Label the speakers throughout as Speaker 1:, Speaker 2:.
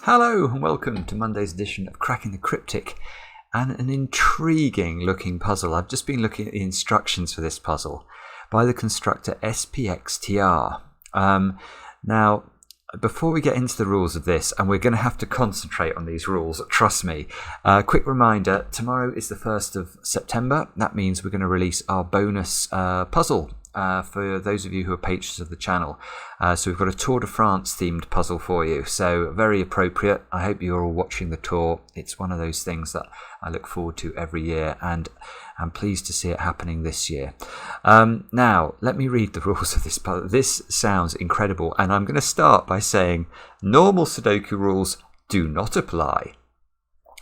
Speaker 1: Hello and welcome to Monday's edition of Cracking the Cryptic, and an intriguing looking puzzle. I've just been looking at the instructions for this puzzle by the constructor spxtr. Now, before we get into the rules of this, and we're going to have to concentrate on these rules, trust me, quick reminder, tomorrow is the 1st of September. That means we're going to release our bonus puzzle for those of you who are patrons of the channel. So we've got a Tour de France themed puzzle for you, so very appropriate. I hope you're all watching the tour. It's one of those things that I look forward to every year, and I'm pleased to see it happening this year. Now, let me read the rules of this puzzle. This sounds incredible, and I'm going to start by saying normal Sudoku rules do not apply.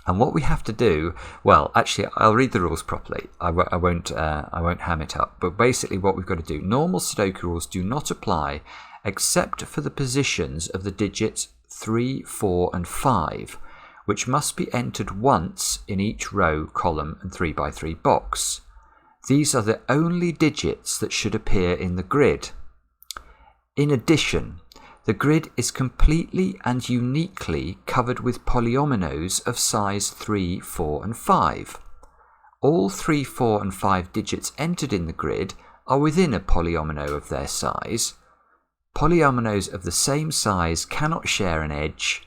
Speaker 1: And what we have to do, well, actually, I'll read the rules properly. I won't ham it up. But basically what we've got to do, normal Sudoku rules do not apply except for the positions of the digits 3, 4 and 5, which must be entered once in each row, column and 3x3 box. These are the only digits that should appear in the grid. In addition, the grid is completely and uniquely covered with polyominoes of size 3, 4 and 5. All 3, 4 and 5 digits entered in the grid are within a polyomino of their size. Polyominoes of the same size cannot share an edge,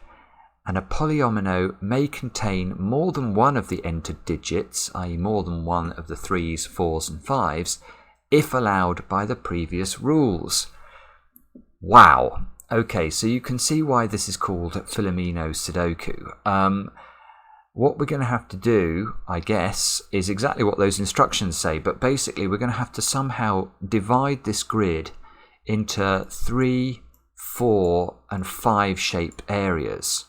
Speaker 1: and a polyomino may contain more than one of the entered digits, i.e. more than one of the 3s, 4s and 5s, if allowed by the previous rules. Wow! Okay, so you can see why this is called Fillomino Sudoku. What we're going to have to do, I guess, is exactly what those instructions say, but basically we're going to have to somehow divide this grid into 3, 4 and 5 shape areas,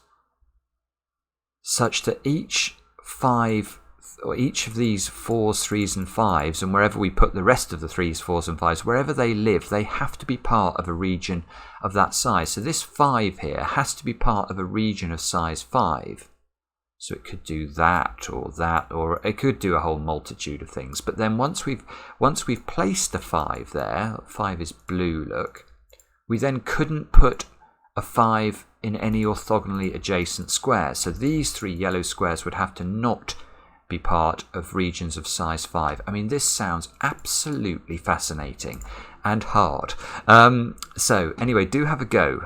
Speaker 1: such that each of these 4s, 3s and 5s, and wherever we put the rest of the 3s, 4s and 5s, wherever they live, they have to be part of a region of that size. So this 5 here has to be part of a region of size 5. So it could do that, or it could do a whole multitude of things. But then once we've placed a 5 there, 5 is blue, look, we then couldn't put a 5 in any orthogonally adjacent square. So these 3 yellow squares would have to not be part of regions of size 5. I mean, this sounds absolutely fascinating and hard. So anyway, do have a go.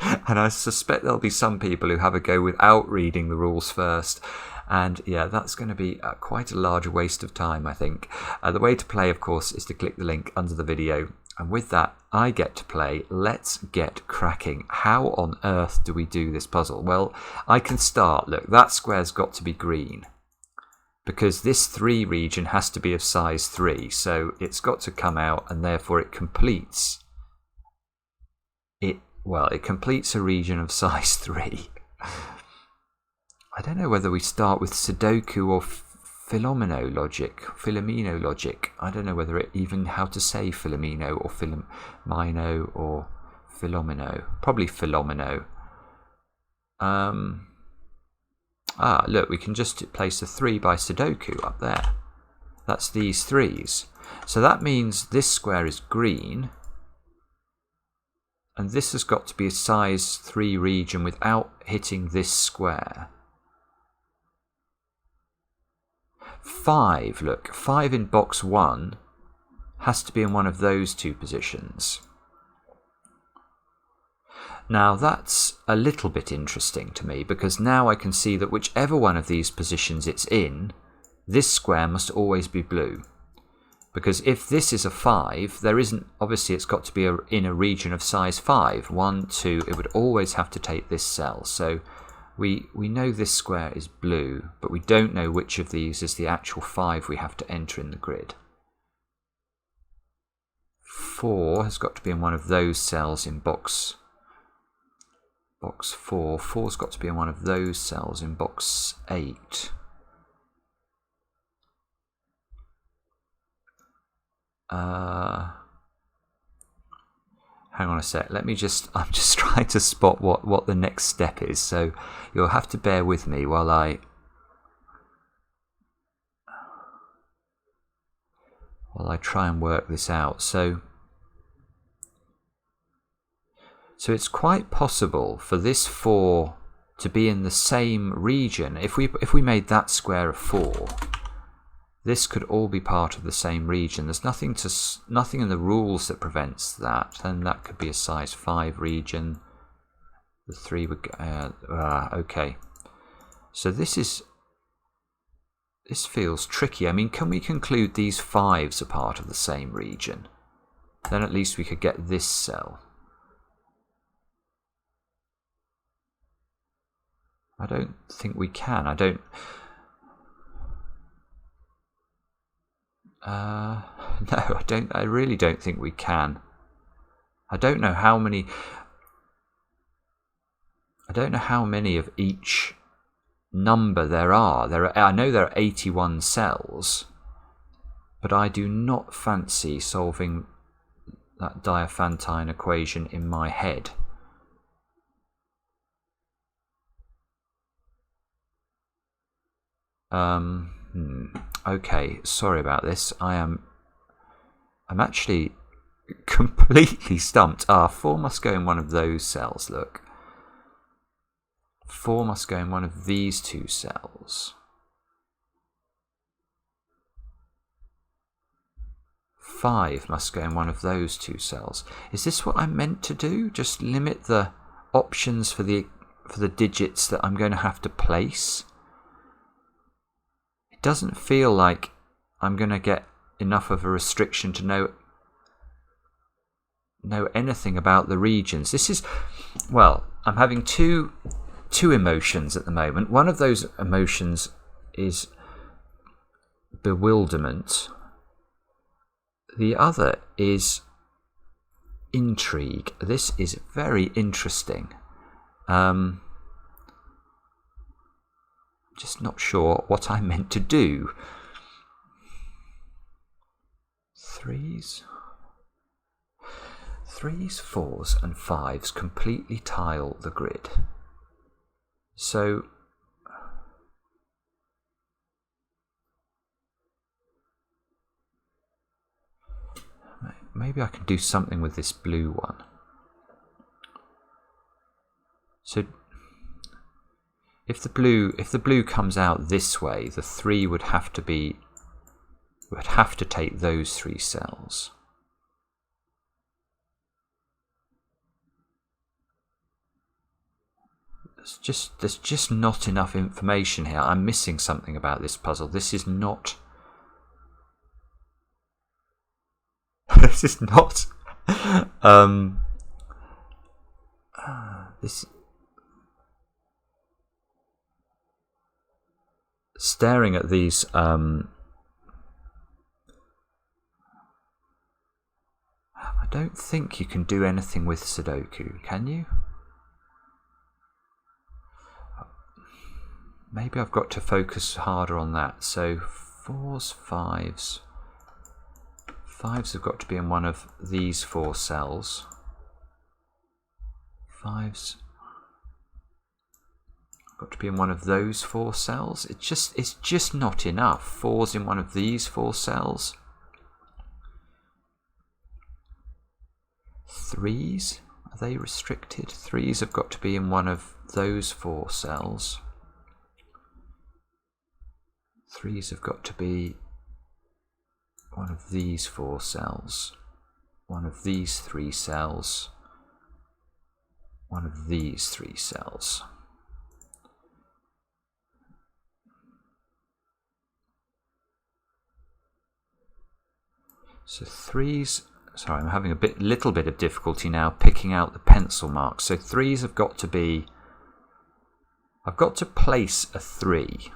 Speaker 1: And I suspect there'll be some people who have a go without reading the rules first. And yeah, that's going to be quite a large waste of time, I think. The way to play, of course, is to click the link under the video. And with that, I get to play. Let's get cracking. How on earth do we do this puzzle? Well, I can start. Look, that square's got to be green, because this 3 region has to be of size 3. So it's got to come out, and therefore it completes it. Well, it completes a region of size 3. I don't know whether we start with Sudoku or Fillomino logic. I don't know whether it even how to say Fillomino or Fillomino or Fillomino. Probably Fillomino. Look, we can just place a 3 by Sudoku up there. That's these 3s. So that means this square is green, and this has got to be a size 3 region without hitting this square. 5, look, 5 in box 1 has to be in one of those 2 positions. Now that's a little bit interesting to me, because now I can see that whichever one of these positions it's in, this square must always be blue. Because if this is a 5, there isn't, obviously it's got to be in a region of size 5. 1, 2, it would always have to take this cell. So we know this square is blue, but we don't know which of these is the actual 5 we have to enter in the grid. 4 has got to be in one of those cells in box 4. 4's got to be in one of those cells in box 8. Hang on a sec. I'm just trying to spot what the next step is. So you'll have to bear with me while I try and work this out. So So it's quite possible for this 4 to be in the same region. If we made that square a 4, this could all be part of the same region. There's nothing in the rules that prevents that, and that could be a size 5 region. The 3 would go, okay. So this feels tricky. I mean, can we conclude these 5s are part of the same region? Then at least we could get this cell. I don't think we can. I don't. No, I don't. I really don't think we can. I don't know how many. I don't know how many of each number there are. I know there are 81 cells, but I do not fancy solving that Diophantine equation in my head. Okay, sorry about this. I'm actually completely stumped. 4 must go in one of those cells, look. 4 must go in one of these 2 cells. 5 must go in one of those 2 cells. Is this what I'm meant to do? Just limit the options for the digits that I'm going to have to place? It doesn't feel like I'm going to get enough of a restriction to know anything about the regions. This is, well, I'm having two emotions at the moment. One of those emotions is bewilderment. The other is intrigue. This is very interesting. Just not sure what I meant to do. 3s, 4s and 5s completely tile the grid. So maybe I can do something with this blue one. So if the blue comes out this way, the 3 would have to take those 3 cells. There's just not enough information here. I'm missing something about this puzzle. This is not. This is not. This. Staring at these. I don't think you can do anything with Sudoku, can you? Maybe I've got to focus harder on that. So 4s, 5s. 5s have got to be in one of these 4 cells. 5s got to be in one of those 4 cells. It's just not enough. 4s in one of these 4 cells. 3s, are they restricted? 3s have got to be in one of those 4 cells. 3s have got to be one of these 4 cells, one of these 3 cells, one of these 3 cells. So 3s, sorry, I'm having a little bit of difficulty now picking out the pencil marks. So 3s have got to be, I've got to place a 3.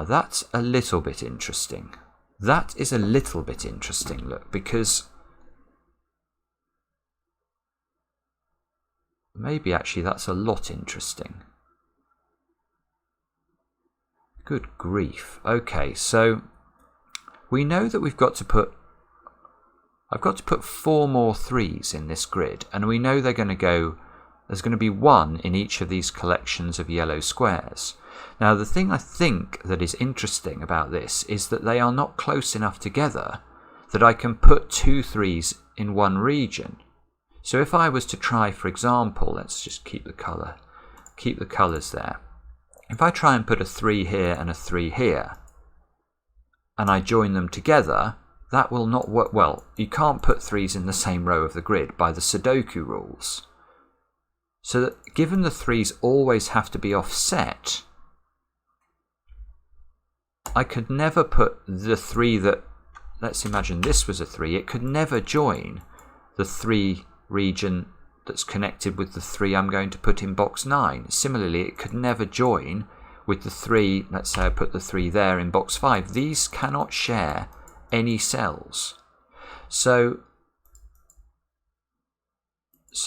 Speaker 1: That's a little bit interesting. That is a little bit interesting, look, because maybe actually that's a lot interesting. Good grief. Okay, so we know that I've got to put 4 more 3s in this grid, and we know they're going to go, there's going to be 1 in each of these collections of yellow squares. Now, the thing I think that is interesting about this is that they are not close enough together that I can put 2 3s in one region. So if I was to try, for example, let's just keep the colours there. If I try and put a 3 here and a 3 here, and I join them together, that will not work. Well, you can't put 3s in the same row of the grid by the Sudoku rules. So that given the 3s always have to be offset, I could never put the 3 that, let's imagine this was a 3, it could never join the 3 region that's connected with the 3 I'm going to put in box 9. Similarly, it could never join with the 3, let's say I put the 3 there in box 5. These cannot share any cells. So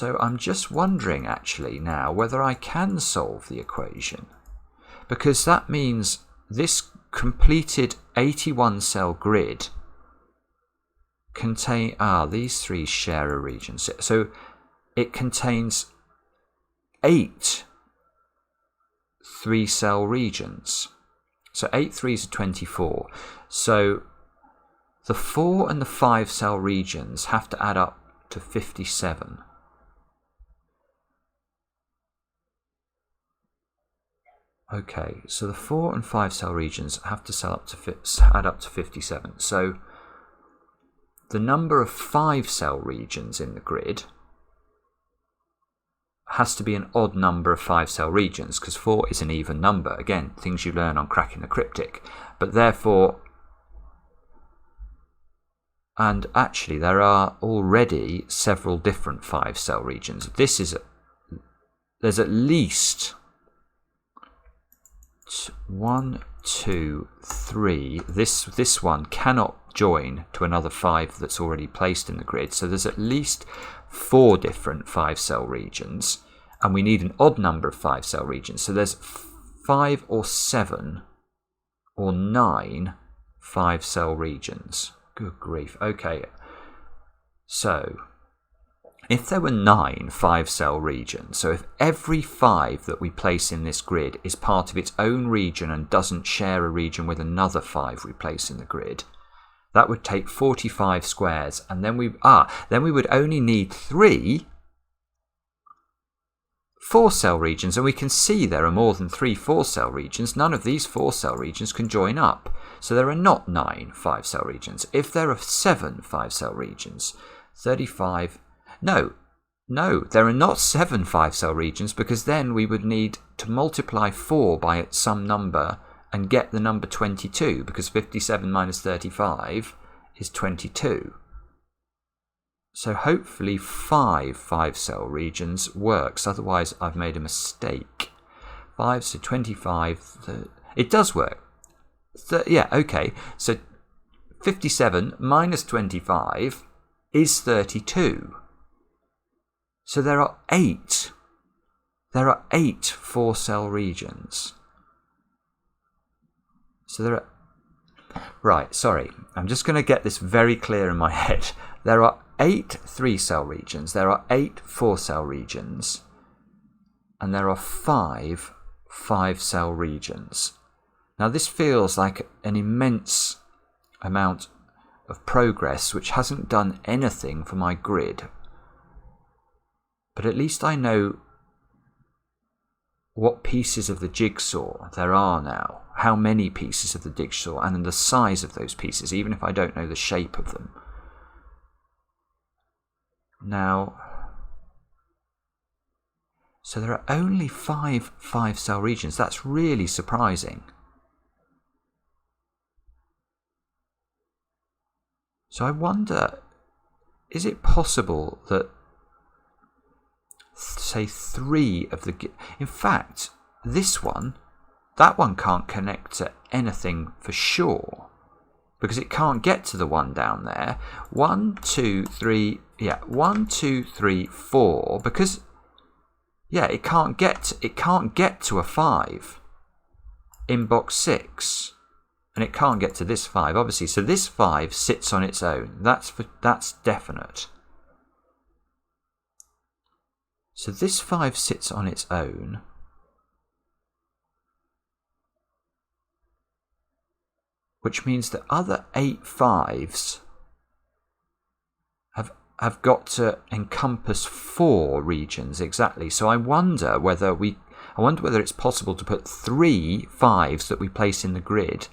Speaker 1: I'm just wondering actually now whether I can solve the equation, because that means this completed 81 cell grid contain these 3 share a region, so it contains 8 3-cell regions. So 8 3s are 24. So the 4 and the 5-cell regions have to add up to 57. Okay, so the 4 and 5-cell regions have to add up to 57. So the number of 5-cell regions in the grid has to be an odd number of 5-cell regions, because 4 is an even number. Again, things you learn on cracking the cryptic. But therefore, and actually there are already several different 5-cell regions. There's at least 1, 2, 3. This one cannot join to another 5 that's already placed in the grid. So there's at least 4 different 5-cell regions, and we need an odd number of 5-cell regions. So there's 5 or 7 or 9 5-cell regions. Good grief. Okay. So if there were 9 5-cell regions, so if every 5 that we place in this grid is part of its own region and doesn't share a region with another 5 we place in the grid, that would take 45 squares, and then we would only need 3 4-cell regions, and we can see there are more than 3 4-cell regions. None of these 4-cell regions can join up, so there are not 9 5-cell regions. If there are 7 5-cell regions, 35. No, there are not 7 5-cell regions, because then we would need to multiply 4 by some number and get the number 22, because 57 minus 35 is 22. So hopefully 5 5-cell regions works, otherwise I've made a mistake. 5, so 25, it does work. Yeah, okay, so 57 minus 25 is 32. So there are 8 4-cell regions. So there are... Right, sorry. I'm just going to get this very clear in my head. There are 8 3-cell regions. There are 8 4-cell regions. And there are 5 5-cell regions. Now this feels like an immense amount of progress which hasn't done anything for my grid. But at least I know what pieces of the jigsaw there are now, how many pieces of the jigsaw, and the size of those pieces, even if I don't know the shape of them. Now, so there are only 5 5-cell regions. That's really surprising. So I wonder, is it possible that, say, 3 of the... In fact, that one can't connect to anything for sure, because it can't get to the one down there. 1, 2, 3, 1, 2, 3, 4, because, it can't get to a 5 in box 6, and it can't get to this 5, obviously. So this 5 sits on its own. That's definite. So this 5 sits on its own. Which means the other 8 5s have got to encompass 4 regions exactly. So I wonder whether it's possible to put 3 5s that we place in the grid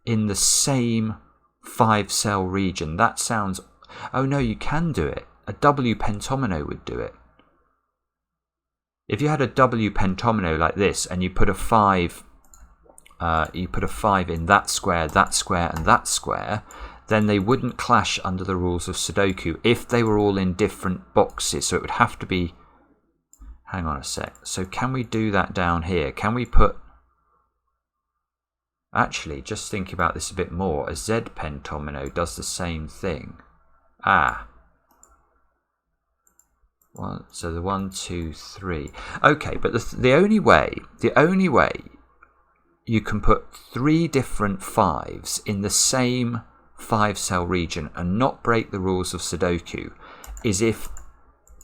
Speaker 1: in the same 5-cell region. That sounds... Oh no, you can do it. A W pentomino would do it. If you had a W pentomino like this, and you put a 5 in that square, and that square, then they wouldn't clash under the rules of Sudoku if they were all in different boxes. So it would have to be... Hang on a sec. So can we do that down here? Can we put... Actually, just think about this a bit more. A Z pentomino does the same thing. So the 1, 2, 3. Okay, but the only way you can put 3 different 5s in the same 5-cell region and not break the rules of Sudoku is if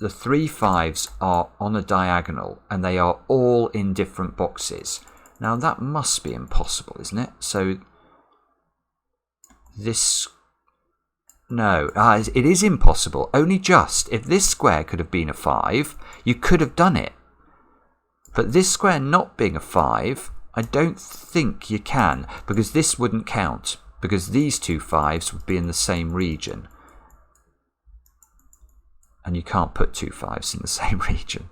Speaker 1: the 3 5s are on a diagonal and they are all in different boxes. Now that must be impossible, isn't it? So this... No, it is impossible. Only just. If this square could have been a 5, you could have done it. But this square not being a 5, I don't think you can, because this wouldn't count, because these 2 5s would be in the same region. And you can't put 2 5s in the same region.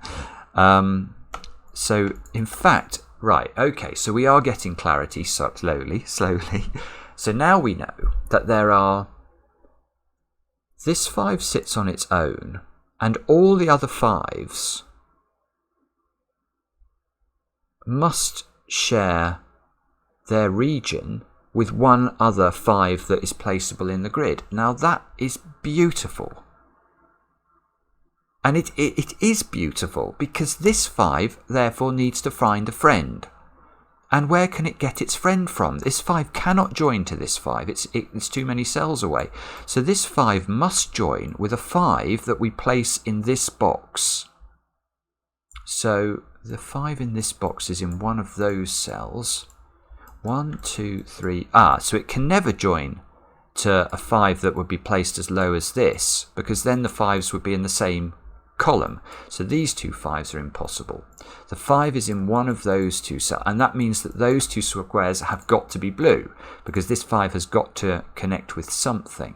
Speaker 1: So, in fact, right, okay, so we are getting clarity slowly. So now we know that there are... This 5 sits on its own, and all the other 5s must share their region with one other 5 that is placeable in the grid. Now that is beautiful. And it is beautiful because this 5 therefore needs to find a friend. And where can it get its friend from? This 5 cannot join to this 5. It's too many cells away. So this 5 must join with a 5 that we place in this box. So the 5 in this box is in one of those cells. 1, 2, 3. So it can never join to a 5 that would be placed as low as this, because then the 5s would be in the same column. So these 2 5s are impossible. The 5 is in one of those 2 cells, and that means that those 2 squares have got to be blue, because this 5 has got to connect with something.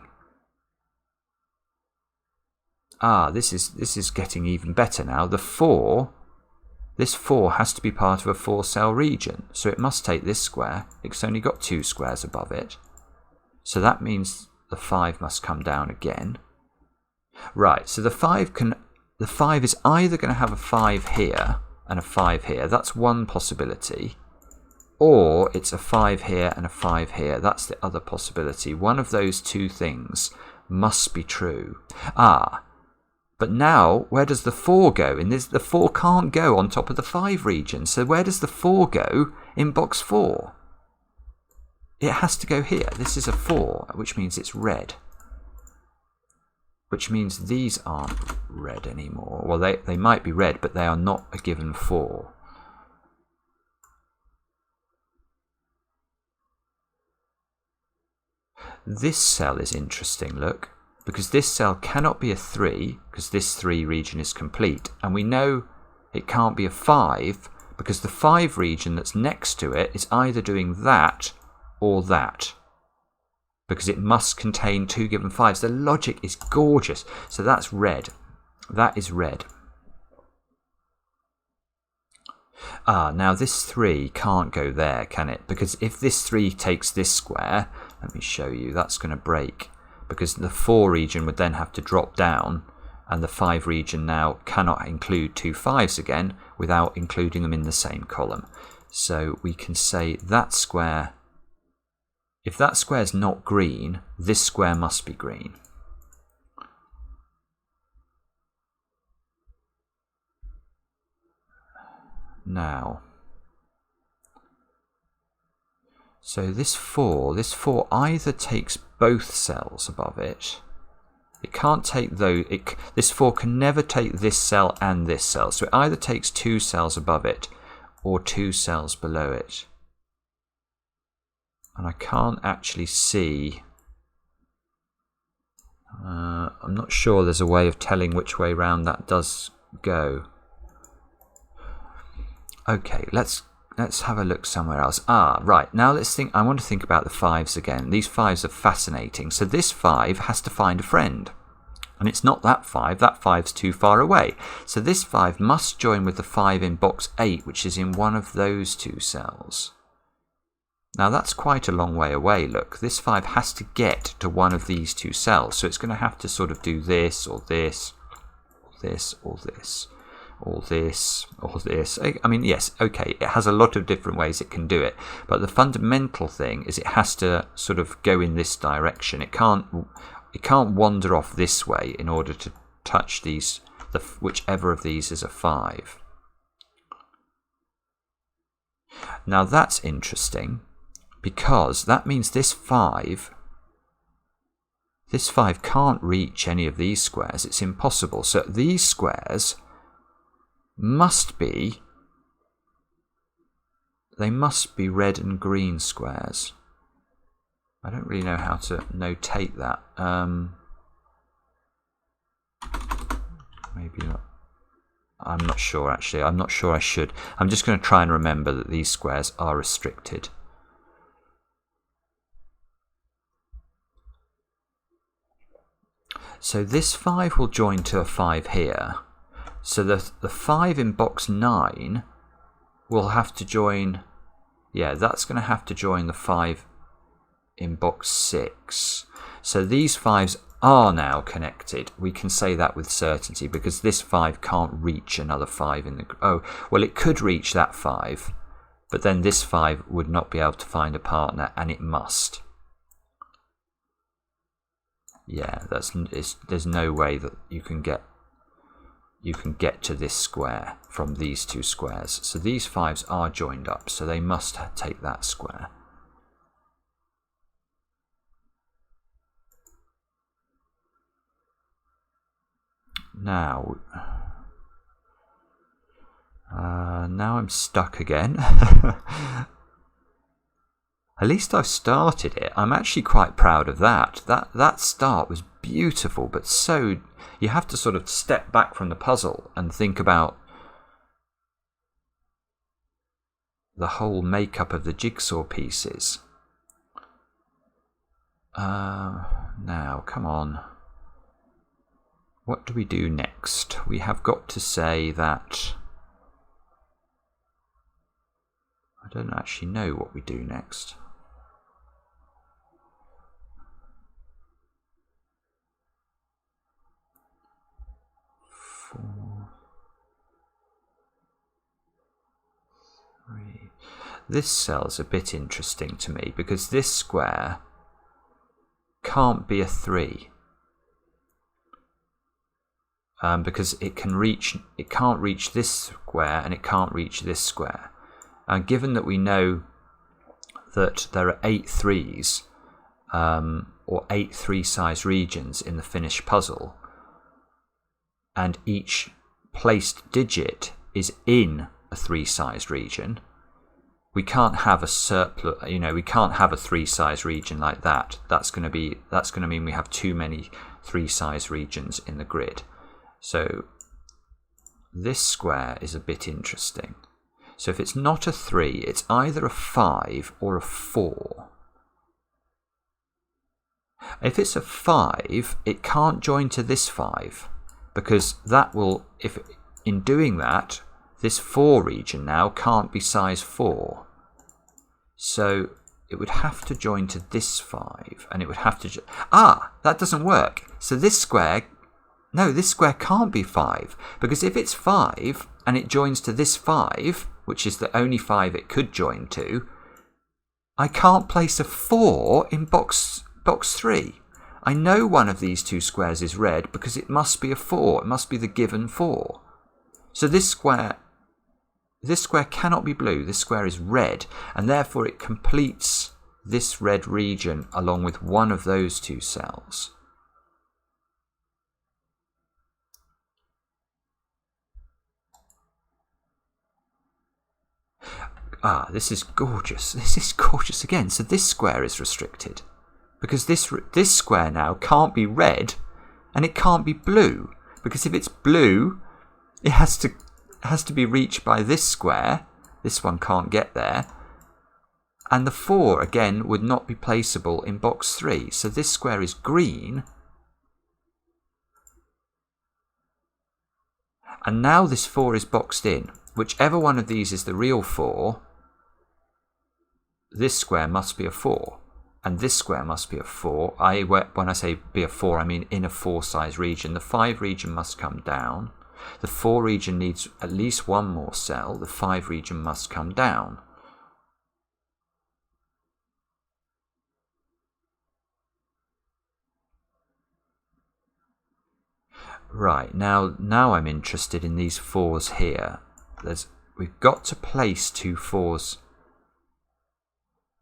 Speaker 1: This is getting even better now. This 4 has to be part of a 4-cell region, so it must take this square. It's only got 2 squares above it, so that means the 5 must come down again. Right, so the 5 is either going to have a 5 here and a 5 here. That's one possibility. Or it's a 5 here and a 5 here. That's the other possibility. One of those 2 things must be true. But now, where does the 4 go? The 4 can't go on top of the 5 region. So where does the 4 go in box 4? It has to go here. This is a 4, which means it's red. Which means these aren't red anymore. Well, they might be red, but they are not a given 4. This cell is interesting, look, because this cell cannot be a 3, because this 3 region is complete. And we know it can't be a 5, because the 5 region that's next to it is either doing that or that, because it must contain 2 given 5s. The logic is gorgeous. So that's red. That is red. Now this 3 can't go there, can it? Because if this 3 takes this square, let me show you, that's going to break, because the 4 region would then have to drop down, and the 5 region now cannot include 2 5s again without including them in the same column. So we can say that square... If that square is not green, this square must be green. Now, so this 4 either takes both cells above it. It can't take those. This 4 can never take this cell and this cell. So it either takes 2 cells above it or 2 cells below it. And I can't actually see... I'm not sure there's a way of telling which way round that does go. Okay, let's have a look somewhere else. Right, now let's think. I want to think about the 5s again. These 5s are fascinating. So this 5 has to find a friend. And it's not that 5. That 5's too far away. So this 5 must join with the 5 in box 8, which is in one of those 2 cells. Now that's quite a long way away, look. This 5 has to get to one of these 2 cells. So it's going to have to sort of do this, or this, or this, or this, or this, or this. I mean, yes, okay, it has a lot of different ways it can do it. But the fundamental thing is it has to sort of go in this direction. It can't wander off this way in order to touch these, whichever of these is a 5. Now that's interesting, because that means this 5 can't reach any of these squares. It's impossible. So these squares must be red and green squares. I don't really know how to notate that. Maybe not. I'm not sure, actually. I'm not sure I should. I'm just going to try and remember that these squares are restricted. So this 5 will join to a 5 here. So the 5 in box 9 will have to join... Yeah, that's going to have to join the 5 in box 6. So these 5s are now connected. We can say that with certainty because this 5 can't reach another 5 in the... Oh, well, it could reach that 5, but then this 5 would not be able to find a partner, and it must. Yeah, there's no way that you can get to this square from these 2 squares. So these 5s are joined up, so they must take that square. Now I'm stuck again. At least I've started it. I'm actually quite proud of that. That start was beautiful, but so you have to sort of step back from the puzzle and think about the whole makeup of the jigsaw pieces. Now, come on. What do we do next? We have got to say that... I don't actually know what we do next. This cell's a bit interesting to me because this square can't be a 3 because it can't reach this square and it can't reach this square. And given that we know that there are 8 3s or 8 3-size regions in the finished puzzle, and each placed digit is in a 3-sized region, we can't have a surplus. We can't have a 3-size region like that. That's going to mean we have too many 3-size regions in the grid. So this square is a bit interesting. So if it's not a 3, it's either a 5 or a 4. If it's a 5, it can't join to this 5 because that will, if in doing that, this 4 region now can't be size 4. So it would have to join to this 5, and it would have to... that doesn't work. So this square can't be 5, because if it's 5 and it joins to this 5, which is the only 5 it could join to, I can't place a 4 in box 3. I know one of these 2 squares is red because it must be a 4. It must be the given 4. So this square cannot be blue. This square is red, and therefore it completes this red region along with one of those 2 cells. This is gorgeous. This is gorgeous again. So this square is restricted because this square now can't be red And it can't be blue, because if it's blue, it has to be reached by this square. This one can't get there. And the 4, again, would not be placeable in box 3. So this square is green. And now this 4 is boxed in. Whichever one of these is the real 4, this square must be a 4. And this square must be a 4. When I say be a 4, I mean in a 4 size region. The 5 region must come down. The 4 region needs at least one more cell. The 5 region must come down. Right, now I'm interested in these 4s here. We've got to place 2 4s.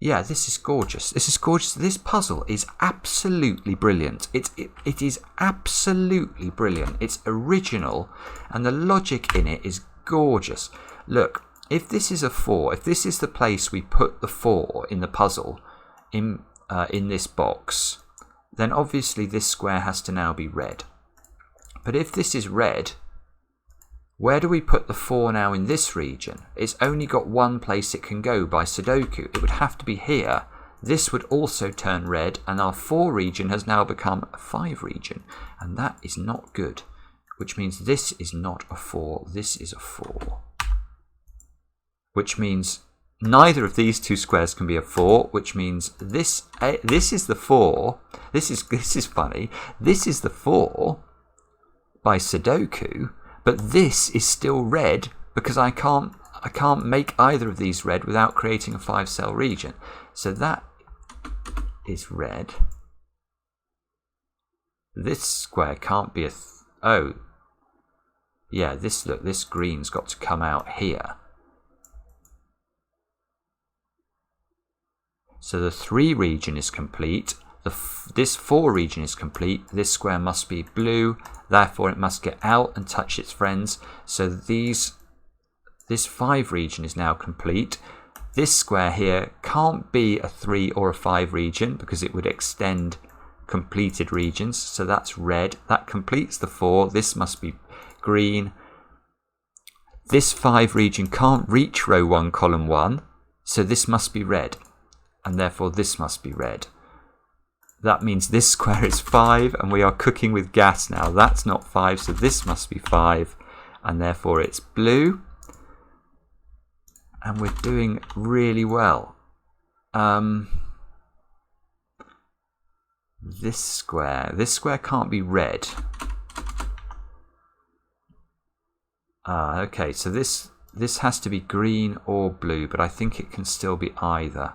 Speaker 1: Yeah, this is gorgeous. This is gorgeous. This puzzle is absolutely brilliant. It is absolutely brilliant. It's original, and the logic in it is gorgeous. Look, if this is a 4, if this is the place we put the 4 in the puzzle, in this box, then obviously this square has to now be red. But if this is red, where do we put the 4 now in this region? It's only got one place it can go by Sudoku. It would have to be here. This would also turn red, and our 4 region has now become a 5 region. And that is not good, which means this is not a 4, this is a 4. Which means neither of these 2 squares can be a 4, which means this is the 4. This is funny. This is the 4 by Sudoku, but this is still red because I can't make either of these red without creating a 5-cell region. So that is red. This square can't be a oh yeah, this green's got to come out here. So the 3 region is complete. This 4 region is complete. This square must be blue, therefore it must get out and touch its friends. So this 5 region is now complete. This square here can't be a 3 or a 5 region because it would extend completed regions. So that's red. That completes the 4. This must be green. This 5 region can't reach row 1, column 1. So this must be red. And therefore this must be red. That means this square is 5, and we are cooking with gas now. That's not 5, so this must be 5, and therefore it's blue. And we're doing really well. This square can't be red. Okay, so this has to be green or blue, but I think it can still be either.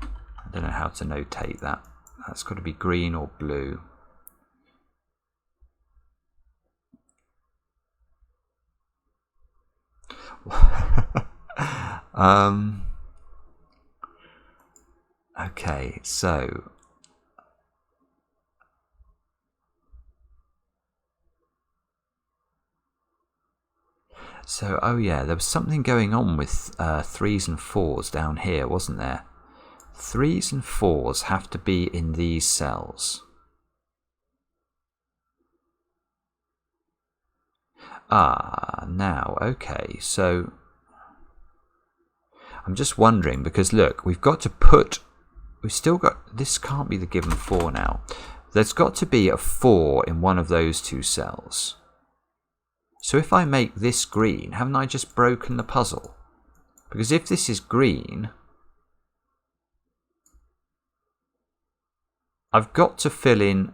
Speaker 1: I don't know how to notate that. That's got to be green or blue. Okay, so oh yeah, there was something going on with 3s and 4s down here, wasn't there? 3s and 4s have to be in these cells. Now, okay, so I'm just wondering, because look, we've still got, this can't be the given 4 now. There's got to be a 4 in one of those 2 cells. So if I make this green, haven't I just broken the puzzle? Because if this is green, I've got to fill in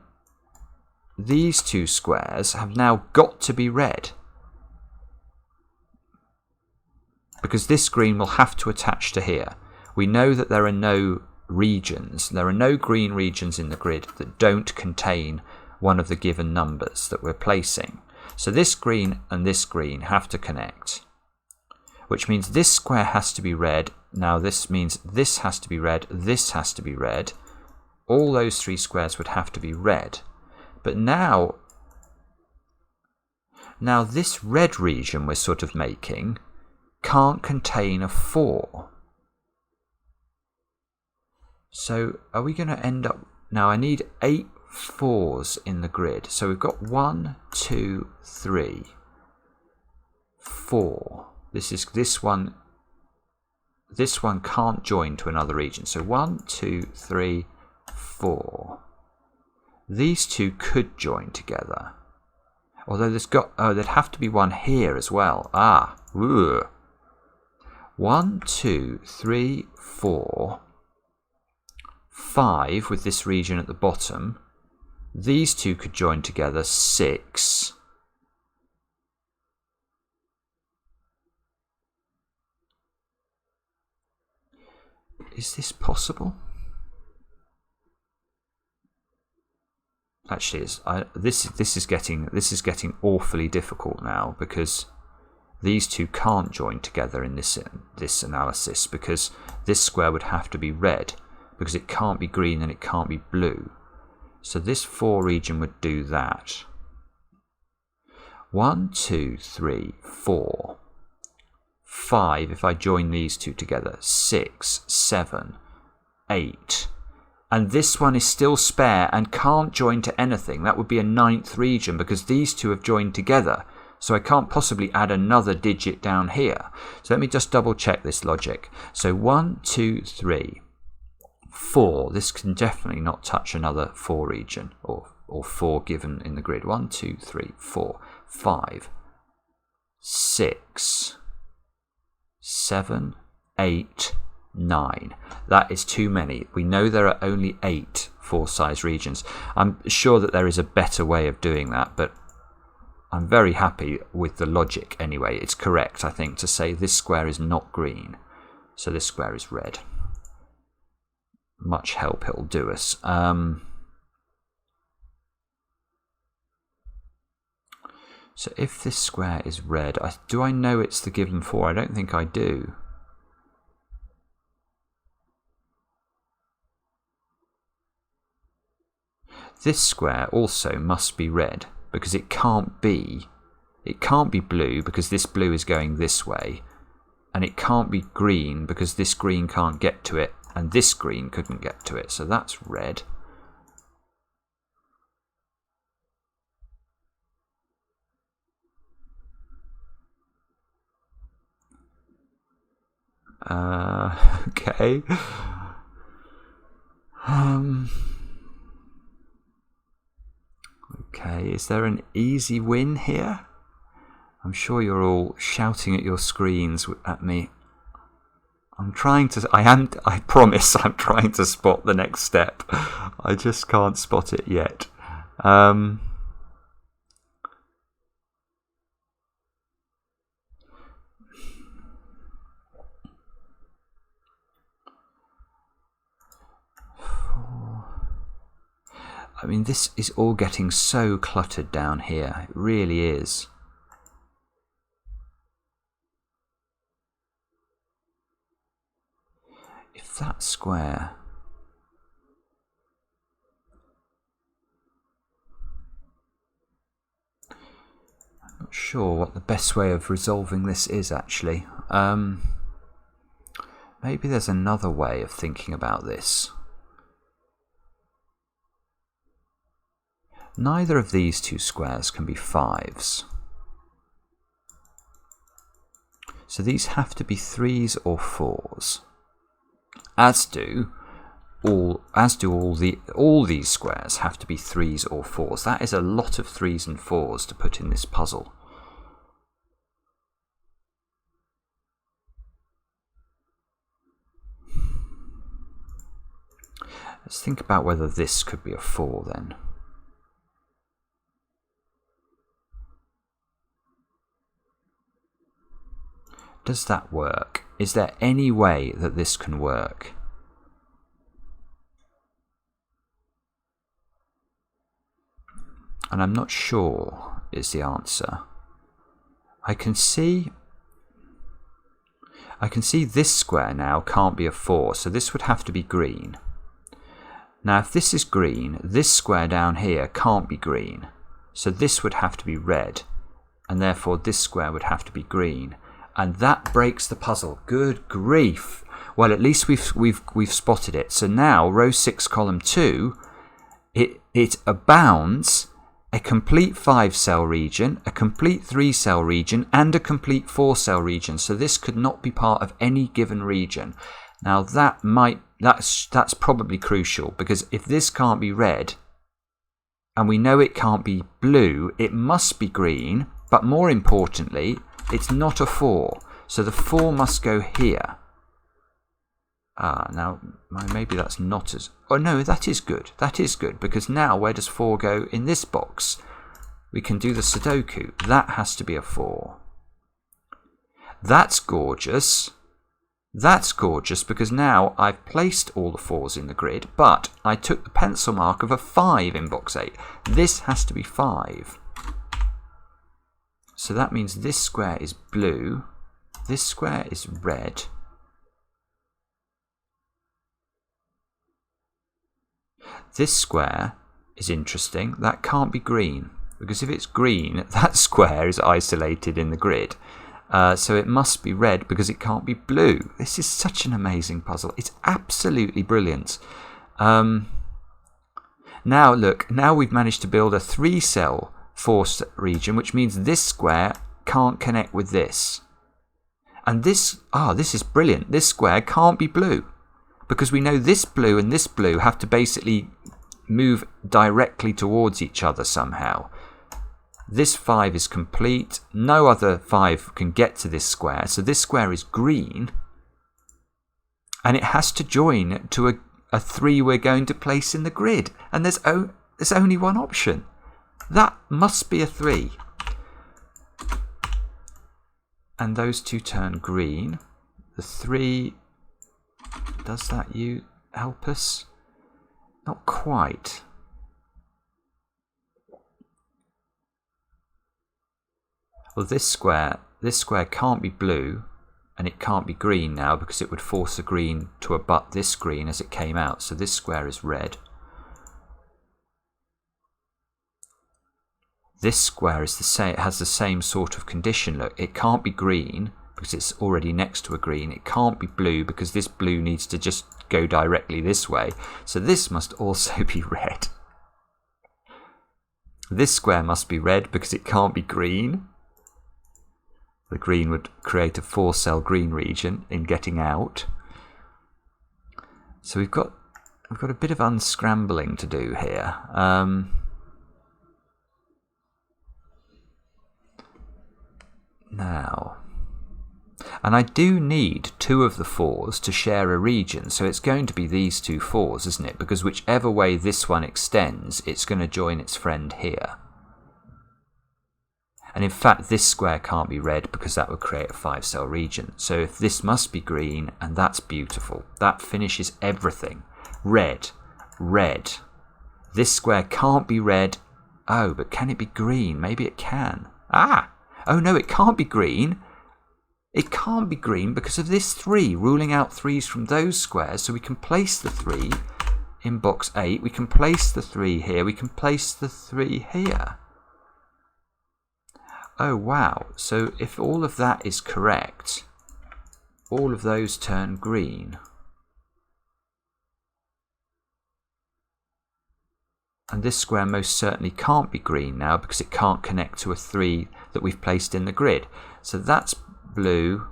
Speaker 1: these 2 squares have now got to be red. Because this green will have to attach to here. We know that there are no regions, there are no green regions in the grid that don't contain one of the given numbers that we're placing. So this green and this green have to connect, which means this square has to be red. Now this means this has to be red, this has to be red. All those 3 squares would have to be red. But now this red region we're sort of making can't contain a 4. So are we going to end up... Now I need 8 4s in the grid. So we've got 1, 2, 3, 4. This one can't join to another region. So 1, 2, 3, 4. These two could join together. Although there'd have to be one here as well. Ah, ooh. 1, 2, 3, 4, 5 with this region at the bottom. These two could join together, 6. Is this possible? Actually, this is getting awfully difficult now, because these two can't join together in this analysis, because this square would have to be red, because it can't be green and it can't be blue. So this 4 region would do that. 1, 2, 3, 4, 5 if I join these two together, 6, 7, 8. And this one is still spare and can't join to anything. That would be a 9th region, because these two have joined together. So I can't possibly add another digit down here. So let me just double check this logic. So 1, 2, 3, 4. This can definitely not touch another 4 region, or 4 given in the grid. 1, 2, 3, 4, 5, 6, 7, 8, 9. That is too many. We know there are only 8 4-size regions. I'm sure that there is a better way of doing that, but I'm very happy with the logic anyway. It's correct, I think, to say this square is not green, so this square is red. Much help it'll do us. So if this square is red, do I know it's the given 4? I don't think I do. This square also must be red, because it can't be blue, because this blue is going this way, and it can't be green because this green can't get to it, and this green couldn't get to it. So that's red. Okay. Okay, is there an easy win here? I'm sure you're all shouting at your screens at me. I promise I'm trying to spot the next step. I just can't spot it yet. I mean, this is all getting so cluttered down here. It really is. If that square... I'm not sure what the best way of resolving this is, actually. Maybe there's another way of thinking about this. Neither of these two squares can be 5s. So these have to be 3s or 4s. As do all these squares have to be 3s or 4s. That is a lot of 3s and 4s to put in this puzzle. Let's think about whether this could be a 4 then. Does that work? Is there any way that this can work? And I'm not sure is the answer. I can see this square now can't be a 4, so this would have to be green. Now if this is green, this square down here can't be green, so this would have to be red, and therefore this square would have to be green. And that breaks the puzzle. Good grief. Well, at least we've spotted it. So now row 6, column 2, it abounds a complete 5-cell region, a complete 3-cell region, and a complete 4-cell region. So this could not be part of any given region. Now that's probably crucial, because if this can't be red, and we know it can't be blue, it must be green, but more importantly, it's not a 4. So the 4 must go here. Now maybe that's not as... Oh no, that is good. That is good, because now where does 4 go in this box? We can do the Sudoku. That has to be a 4. That's gorgeous. That's gorgeous, because now I've placed all the 4s in the grid, but I took the pencil mark of a 5 in box 8. This has to be 5. So that means this square is blue, this square is red, this square is interesting. That can't be green, because if it's green, that square is isolated in the grid. So it must be red, because it can't be blue. This is such an amazing puzzle. It's absolutely brilliant. Now look, now we've managed to build a 3-cell 4th region, which means this square can't connect with this. And this is brilliant. This square can't be blue, because we know this blue and this blue have to basically move directly towards each other somehow. This 5 is complete. No other 5 can get to this square. So this square is green. And it has to join to a 3 we're going to place in the grid. And there's only one option. That must be a 3. And those 2 turn green. The 3... Does that help us? Not quite. Well, this square can't be blue, and it can't be green now, because it would force a green to abut this green as it came out. So this square is red. This square is the same. It has the same sort of condition. Look, it can't be green, because it's already next to a green. It can't be blue, because this blue needs to just go directly this way. So this must also be red. This square must be red, because it can't be green. The green would create a 4-cell green region in getting out. So we've got a bit of unscrambling to do here. Now, and I do need 2 of the 4s to share a region, so it's going to be these 2 4s, isn't it? Because whichever way this one extends, it's going to join its friend here. And in fact, this square can't be red, because that would create a 5-cell region. So if this must be green, and that's beautiful. That finishes everything. Red, red. This square can't be red. Oh, but can it be green? Maybe it can. Oh no, it can't be green. It can't be green because of this 3, ruling out 3s from those squares. So we can place the 3 in box 8. We can place the 3 here. We can place the 3 here. Oh wow, so if all of that is correct, all of those turn green. And this square most certainly can't be green now, because it can't connect to a 3 that we've placed in the grid. So that's blue,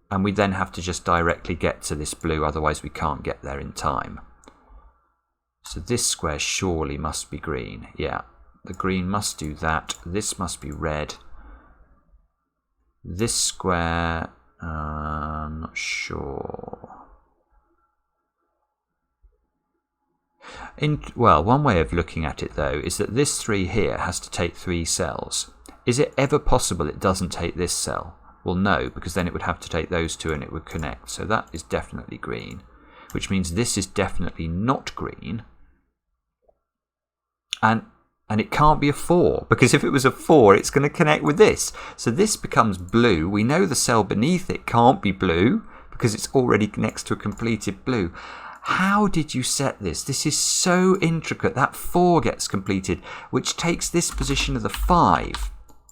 Speaker 1: and we then have to just directly get to this blue, otherwise we can't get there in time. So this square surely must be green. Yeah, the green must do that. This must be red. This square, I'm not sure. Well, one way of looking at it though is that this 3 here has to take 3 cells. Is it ever possible it doesn't take this cell? Well, no, because then it would have to take those 2 and it would connect. So that is definitely green, which means this is definitely not green. And it can't be a 4, because if it was a 4, it's going to connect with this. So this becomes blue. We know the cell beneath it can't be blue, because it's already next to a completed blue. How did you set this? This is so intricate. That 4 gets completed, which takes this position of the 5.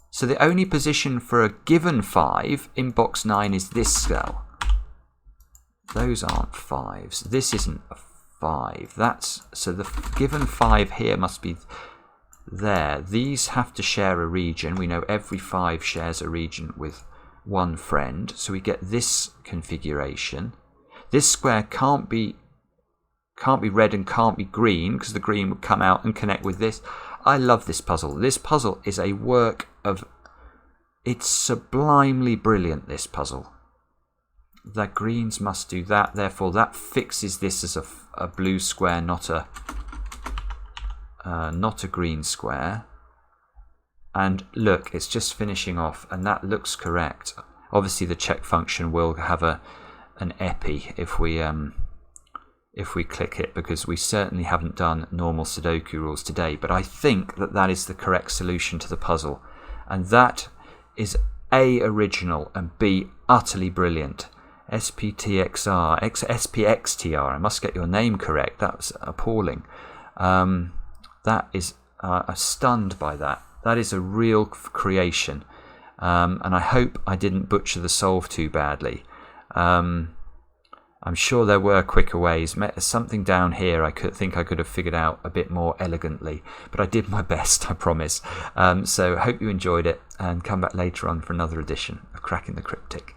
Speaker 1: So the only position for a given 5 in box 9 is this cell. Those aren't 5s. This isn't a 5. That's so the given 5 here must be there. These have to share a region. We know every 5 shares a region with one friend, so we get this configuration. This square can't be red and can't be green, because the green would come out and connect with this. I love this puzzle. This puzzle is a work of... It's sublimely brilliant, this puzzle. The greens must do that, therefore that fixes this as a blue square, not a green square. And look, it's just finishing off, and that looks correct. Obviously the check function will have an epi if we click it, because we certainly haven't done normal Sudoku rules today, but I think that that is the correct solution to the puzzle, and that is A, original, and B, utterly brilliant. spxtr, I must get your name correct, that was appalling. That is, I'm stunned by that. That is a real creation, and I hope I didn't butcher the solve too badly. I'm sure there were quicker ways. Something down here I think I could have figured out a bit more elegantly, but I did my best, I promise. So I hope you enjoyed it, and come back later on for another edition of Cracking the Cryptic.